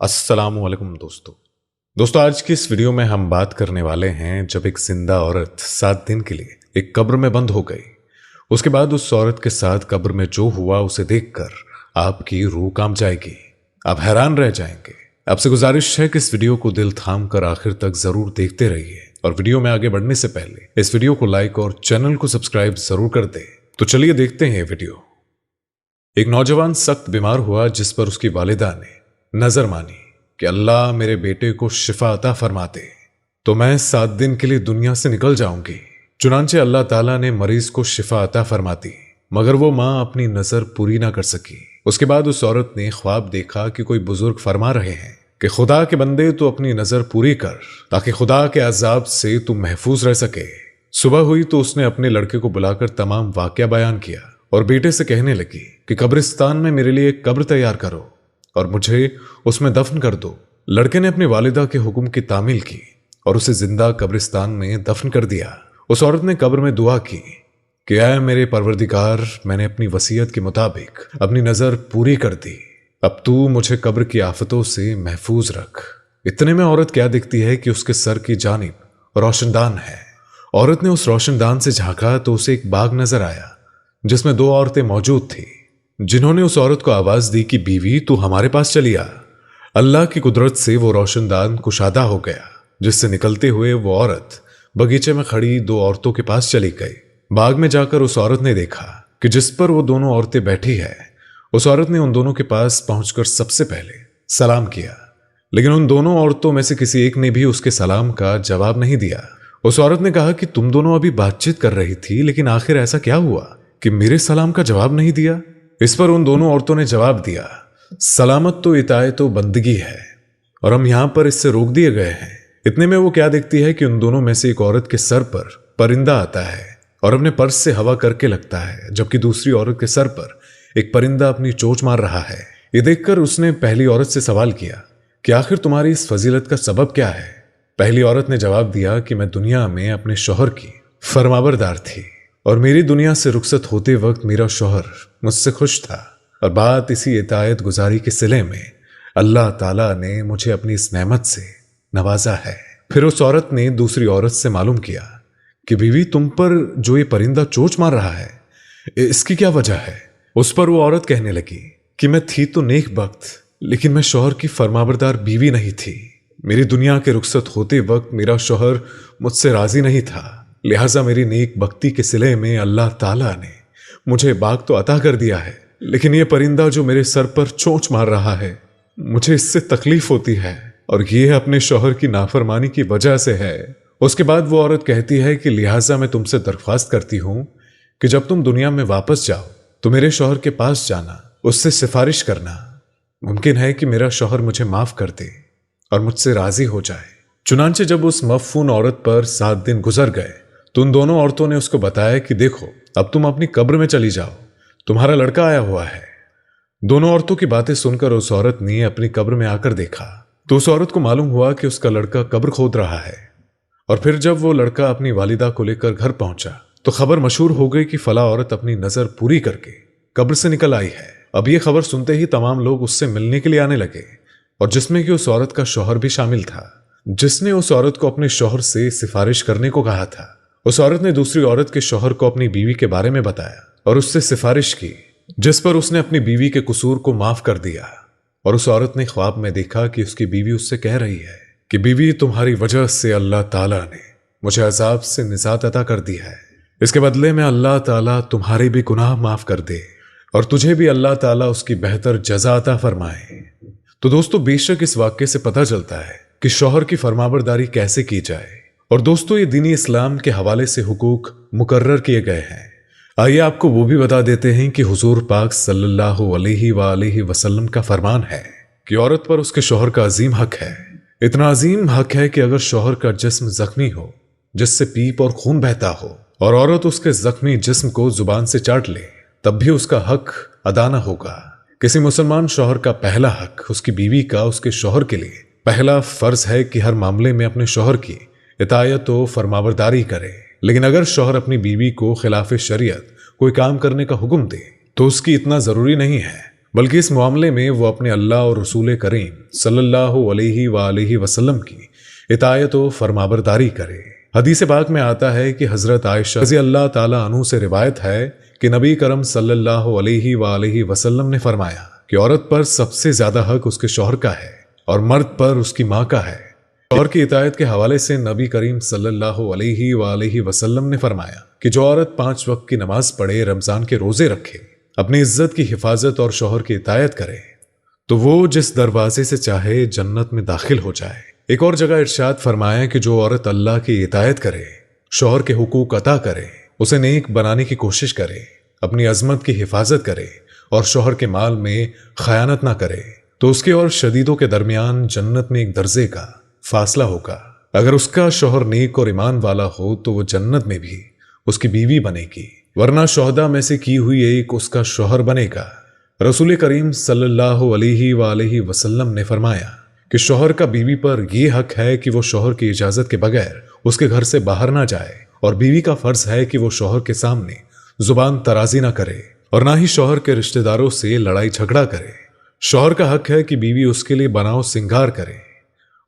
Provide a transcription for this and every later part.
अस्सलाम वालेकुम दोस्तों आज की इस वीडियो में हम बात करने वाले हैं जब एक जिंदा औरत 7 दिन के लिए एक कब्र में बंद हो गई। उसके बाद उस औरत के साथ कब्र में जो हुआ उसे देखकर आपकी रूह कांप जाएगी, आप हैरान रह जाएंगे। आपसे गुजारिश है कि इस वीडियो को दिल थाम कर आखिर तक जरूर देखते रहिए और वीडियो में आगे बढ़ने से पहले इस वीडियो को लाइक और चैनल को सब्सक्राइब जरूर कर दे। तो चलिए देखते हैं वीडियो। एक नौजवान सख्त बीमार हुआ जिस पर उसकी वालिदा ने नजर मानी कि अल्लाह मेरे बेटे को शिफा अता फरमाते तो मैं 7 दिन के लिए दुनिया से निकल जाऊंगी। चुनांचे अल्लाह ताला ने मरीज को शिफा अता फरमाती, मगर वो माँ अपनी नजर पूरी ना कर सकी। उसके बाद उस औरत ने ख्वाब देखा कि कोई बुजुर्ग फरमा रहे हैं कि खुदा के बंदे तो अपनी नजर पूरी कर ताकि खुदा के अजाब से तू महफूज रह सके। सुबह हुई तो उसने अपने लड़के को बुलाकर तमाम वाकया बयान किया और बेटे से कहने लगी कि कब्रिस्तान में मेरे लिए एक कब्र तैयार करो और मुझे उसमें दफन कर दो। लड़के ने अपनी वालिदा के हुक्म की तामील की और उसे जिंदा कब्रिस्तान में दफन कर दिया। उस औरत ने कब्र में दुआ की कि ऐ मेरे परवरदिगार, मैंने अपनी वसीयत के मुताबिक अपनी नजर पूरी कर दी, अब तू मुझे कब्र की आफतों से महफूज रख। इतने में औरत क्या दिखती है कि उसके सर की जानिब रोशनदान है। औरत ने उस रोशनदान से झांका तो उसे एक बाग नजर आया जिसमें 2 औरतें मौजूद थी, जिन्होंने उस औरत को आवाज दी कि बीवी तू हमारे पास चली आ। अल्लाह की कुदरत से वो रोशनदान कुशादा हो गया, जिससे निकलते हुए वो औरत बगीचे में खड़ी 2 औरतों के पास चली गई। बाग में जाकर उस औरत ने देखा कि जिस पर वो दोनों औरतें बैठी है, उस औरत ने उन दोनों के पास पहुंचकर सबसे पहले सलाम किया, लेकिन उन दोनों औरतों में से किसी एक ने भी उसके सलाम का जवाब नहीं दिया। उस औरत ने कहा कि तुम दोनों अभी बातचीत कर रही थी, लेकिन आखिर ऐसा क्या हुआ कि मेरे सलाम का जवाब नहीं दिया? इस पर उन दोनों औरतों ने जवाब दिया, सलामत तो इतायत बंदगी है और हम यहां पर इससे रोक दिए गए हैं। इतने में वो क्या देखती है कि उन दोनों में से एक औरत के सर पर परिंदा आता है और अपने पर्स से हवा करके लगता है, जबकि दूसरी औरत के सर पर एक परिंदा अपनी चोंच मार रहा है। ये देखकर उसने पहली औरत से सवाल किया कि आखिर तुम्हारी इस फजीलत का सबब क्या है? पहली औरत ने जवाब दिया कि मैं दुनिया में अपने शौहर की फरमाबरदार थी और मेरी दुनिया से रुखसत होते वक्त मेरा शौहर मुझसे खुश था और बात इसी इतायत गुजारी के सिले में अल्लाह ताला ने मुझे अपनी इस नेमत से नवाजा है। फिर उस औरत ने दूसरी औरत से मालूम किया कि बीवी तुम पर जो ये परिंदा चोंच मार रहा है, इसकी क्या वजह है? उस पर वो औरत कहने लगी कि मैं थी तो नेक बख्त, लेकिन मैं शौहर की फरमाबरदार बीवी नहीं थी। मेरी दुनिया के रुखसत होते वक्त मेरा शौहर मुझसे राजी नहीं था, लिहाजा मेरी नेक बख्ती के सिले में अल्लाह ताला ने मुझे बाग तो अता कर दिया है, लेकिन ये परिंदा जो मेरे सर पर चोंच मार रहा है, मुझे इससे तकलीफ होती है और ये अपने शौहर की नाफरमानी की वजह से है। उसके बाद वो औरत कहती है कि लिहाजा मैं तुमसे दरख्वास्त करती हूं कि जब तुम दुनिया में वापस जाओ तो मेरे शौहर के पास जाना, उससे सिफारिश करना, मुमकिन है कि मेरा शौहर मुझे माफ कर दे और मुझसे राजी हो जाए। चुनांचे जब उस मफून औरत पर 7 दिन गुजर गए तो उन दोनों औरतों ने उसको बताया कि देखो अब तुम अपनी कब्र में चली जाओ, तुम्हारा लड़का आया हुआ है। दोनों औरतों की बातें सुनकर उस औरत ने अपनी कब्र में आकर देखा तो उस औरत को मालूम हुआ कि उसका लड़का कब्र खोद रहा है। और फिर जब वो लड़का अपनी वालिदा को लेकर घर पहुंचा तो खबर मशहूर हो गई कि फला औरत अपनी नजर पूरी करके कब्र से निकल आई है। अब ये खबर सुनते ही तमाम लोग उससे मिलने के लिए आने लगे, और जिसमें कि उस औरत का शौहर भी शामिल था, जिसने उस औरत को अपने शौहर से सिफारिश करने को कहा था। उस औरत ने दूसरी औरत के शौहर को अपनी बीवी के बारे में बताया और उससे सिफारिश की, जिस पर उसने अपनी बीवी के कसूर को माफ कर दिया। और उस औरत ने ख्वाब में देखा कि उसकी बीवी उससे कह रही है कि बीवी तुम्हारी वजह से अल्लाह ताला ने मुझे अजाब से निजात अता कर दी है, इसके बदले में अल्लाह ताला तुम्हारे भी गुनाह माफ कर दे और तुझे भी अल्लाह ताला उसकी बेहतर जजा अता फरमाए। तो दोस्तों बेशक इस वाक्य से पता चलता है कि शौहर की फरमाबरदारी कैसे की जाए। और दोस्तों ये दीनी इस्लाम के हवाले से हुकूक मुकर्रर किए गए हैं। आइए आपको वो भी बता देते हैं कि हुजूर पाक सल्लल्लाहु अलैहि वसल्लम का फरमान है कि औरत पर उसके शौहर का अजीम हक है। इतना अजीम हक है कि अगर शौहर का जिस्म जख्मी हो, जिससे पीप और खून बहता हो, और औरत उसके जख्मी जिस्म को जुबान से चाट ले, तब भी उसका हक अदा न होगा। किसी मुसलमान शौहर का पहला हक उसकी बीवी का उसके शौहर के लिए पहला फर्ज है कि हर मामले में अपने शौहर की इतायत व फरमाबरदारी करे। लेकिन अगर शौहर अपनी बीवी को खिलाफ शरीयत कोई काम करने का हुक्म दे तो उसकी इतना जरूरी नहीं है بلکہ اس معاملے میں وہ اپنے اللہ اور رسول کریم صلی اللہ علیہ وآلہ وسلم کی اطاعت و فرمانبرداری کرے۔ حدیث پاک میں آتا ہے کہ حضرت عائشہ رضی اللہ تعالیٰ عنہ سے روایت ہے کہ نبی کرم صلی اللہ علیہ وآلہ وسلم نے فرمایا کہ عورت پر سب سے زیادہ حق اس کے شوہر کا ہے اور مرد پر اس کی ماں کا ہے۔ شوہر کی اطاعت کے حوالے سے نبی کریم صلی اللہ علیہ وآلہ وسلم نے فرمایا کہ جو عورت 5 وقت کی نماز پڑھے، رمضان کے روزے رکھے، اپنی عزت کی حفاظت اور شوہر کی اطاعت کرے تو وہ جس دروازے سے چاہے جنت میں داخل ہو جائے۔ ایک اور جگہ ارشاد فرمایا کہ جو عورت اللہ کی اطاعت کرے، شوہر کے حقوق عطا کرے، اسے نیک بنانے کی کوشش کرے، اپنی عظمت کی حفاظت کرے اور شوہر کے مال میں خیانت نہ کرے تو اس کے اور شدیدوں کے درمیان جنت میں ایک درجے کا فاصلہ ہوگا۔ اگر اس کا شوہر نیک اور ایمان والا ہو تو وہ جنت میں بھی اس کی بیوی بنے گی، ورنہ شہداء میں سے کی ہوئی ایک اس کا شوہر بنے گا۔ رسول کریم صلی اللہ علیہ وآلہ وسلم نے فرمایا کہ شوہر کا بیوی پر یہ حق ہے کہ وہ شوہر کی اجازت کے بغیر اس کے گھر سے باہر نہ جائے، اور بیوی کا فرض ہے کہ وہ شوہر کے سامنے زبان ترازی نہ کرے اور نہ ہی شوہر کے رشتہ داروں سے لڑائی جھگڑا کرے۔ شوہر کا حق ہے کہ بیوی اس کے لیے بناؤ سنگار کرے،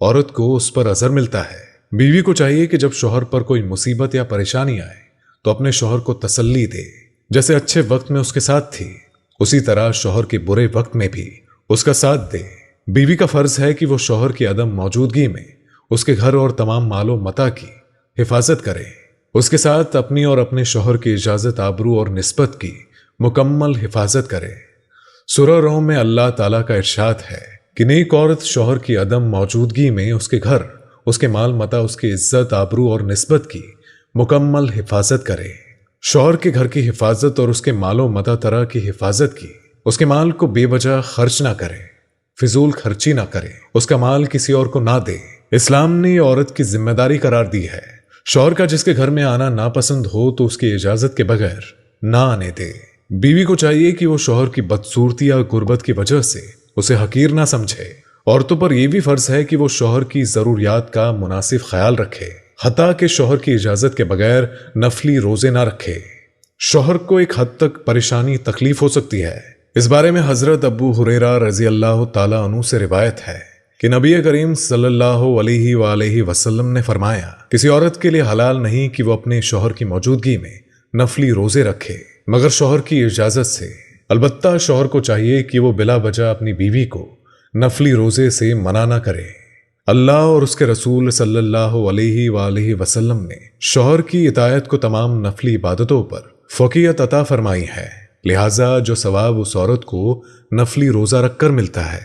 عورت کو اس پر اجر ملتا ہے۔ بیوی کو چاہیے کہ جب شوہر پر کوئی مصیبت یا پریشانی آئے تو اپنے شوہر کو تسلی دے، جیسے اچھے وقت میں اس کے ساتھ تھی اسی طرح شوہر کے برے وقت میں بھی اس کا ساتھ دے۔ بیوی کا فرض ہے کہ وہ شوہر کی عدم موجودگی میں اس کے گھر اور تمام مال و متاع کی حفاظت کرے، اس کے ساتھ اپنی اور اپنے شوہر کی اجازت، آبرو اور نسبت کی مکمل حفاظت کرے۔ سورہ روم میں اللہ تعالیٰ کا ارشاد ہے کہ نیک عورت شوہر کی عدم موجودگی میں اس کے گھر، اس کے مال متاع، اس کی عزت، آبرو اور نسبت کی مکمل حفاظت کرے۔ شوہر کے گھر کی حفاظت اور اس کے مال و متاع طرح کی حفاظت کی، اس کے مال کو بے وجہ خرچ نہ کرے، فضول خرچی نہ کرے، اس کا مال کسی اور کو نہ دے۔ اسلام نے عورت کی ذمہ داری قرار دی ہے، شوہر کا جس کے گھر میں آنا ناپسند ہو تو اس کی اجازت کے بغیر نہ آنے دے۔ بیوی کو چاہیے کہ وہ شوہر کی بدصورتی یا غربت کی وجہ سے اسے حقیر نہ سمجھے۔ عورتوں پر یہ بھی فرض ہے کہ وہ شوہر کی ضروریات کا مناسب خیال رکھے، حتیٰ کہ شوہر کی اجازت کے بغیر نفلی روزے نہ رکھے۔ شوہر کو ایک حد تک پریشانی، تکلیف ہو سکتی ہے۔ اس بارے میں حضرت ابو ہریرہ رضی اللہ تعالیٰ عنہ سے روایت ہے کہ نبی کریم صلی اللہ علیہ وآلہ وسلم نے فرمایا، کسی عورت کے لیے حلال نہیں کہ وہ اپنے شوہر کی موجودگی میں نفلی روزے رکھے مگر شوہر کی اجازت سے۔ البتہ شوہر کو چاہیے کہ وہ بلا وجہ اپنی بیوی کو نفلی روزے سے منع نہ کرے۔ اللہ اور اس کے رسول صلی اللہ علیہ وآلہ وسلم نے شوہر کی اطاعت کو تمام نفلی عبادتوں پر فوقیت عطا فرمائی ہے، لہٰذا جو ثواب اس عورت کو نفلی روزہ رکھ کر ملتا ہے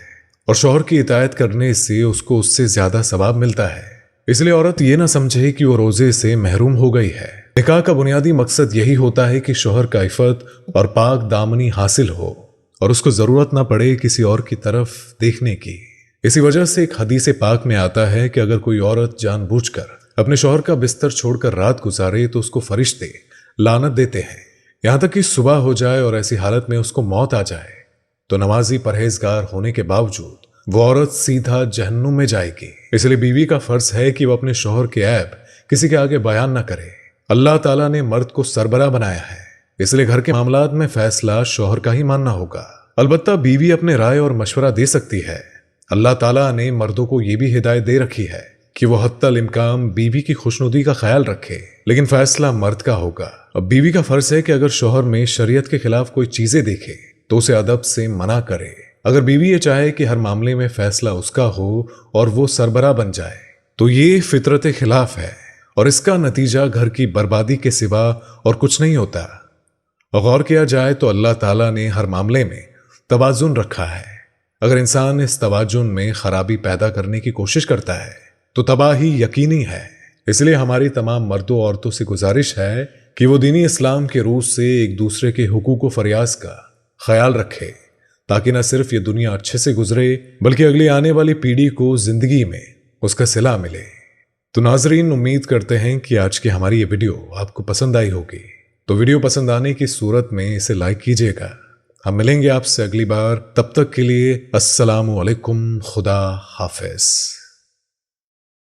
اور شوہر کی اطاعت کرنے سے اس کو اس سے زیادہ ثواب ملتا ہے۔ اس لیے عورت یہ نہ سمجھے کہ وہ روزے سے محروم ہو گئی ہے۔ نکاح کا بنیادی مقصد یہی ہوتا ہے کہ شوہر کا عفت اور پاک دامنی حاصل ہو اور اس کو ضرورت نہ پڑے کسی اور کی طرف دیکھنے کی۔ اسی وجہ سے ایک حدیث پاک میں آتا ہے کہ اگر کوئی عورت جان بوجھ کر اپنے شوہر کا بستر چھوڑ کر رات گزارے تو اس کو فرشتے لعنت دیتے ہیں یہاں تک کہ صبح ہو جائے، اور ایسی حالت میں اس کو موت آ جائے تو نمازی پرہیزگار ہونے کے باوجود وہ عورت سیدھا جہنم میں جائے گی۔ اس لیے بیوی کا فرض ہے کہ وہ اپنے شوہر کے عیب کسی کے آگے بیان نہ کرے۔ اللہ تعالیٰ نے مرد کو سربراہ بنایا ہے، اس لیے گھر کے معاملات میں فیصلہ شوہر کا ہی ماننا ہوگا۔ البتہ بیوی اپنے رائے اور مشورہ دے سکتی ہے۔ اللہ تعالیٰ نے مردوں کو یہ بھی ہدایت دے رکھی ہے کہ وہ حتی الامکان بیوی کی خوشنودی کا خیال رکھے، لیکن فیصلہ مرد کا ہوگا۔ اب بیوی کا فرض ہے کہ اگر شوہر میں شریعت کے خلاف کوئی چیزیں دیکھے تو اسے ادب سے منع کرے۔ اگر بیوی یہ چاہے کہ ہر معاملے میں فیصلہ اس کا ہو اور وہ سربراہ بن جائے تو یہ فطرت خلاف ہے، اور اس کا نتیجہ گھر کی بربادی کے سوا اور کچھ نہیں ہوتا۔ غور کیا جائے تو اللہ تعالیٰ نے ہر معاملے میں توازن رکھا ہے۔ اگر انسان اس توازن میں خرابی پیدا کرنے کی کوشش کرتا ہے تو تباہی یقینی ہے۔ اس لیے ہماری تمام مردوں اور عورتوں سے گزارش ہے کہ وہ دینی اسلام کے روح سے ایک دوسرے کے حقوق و فریاض کا خیال رکھے، تاکہ نہ صرف یہ دنیا اچھے سے گزرے بلکہ اگلی آنے والی پیڑھی کو زندگی میں اس کا صلہ ملے۔ تو ناظرین، امید کرتے ہیں کہ آج کی ہماری یہ ویڈیو آپ کو پسند آئی ہوگی۔ تو ویڈیو پسند آنے کی صورت میں اسے لائک کیجیے گا۔ ہم ملیں گے آپ سے اگلی بار، تب تک کے لیے السلام علیکم، خدا حافظ۔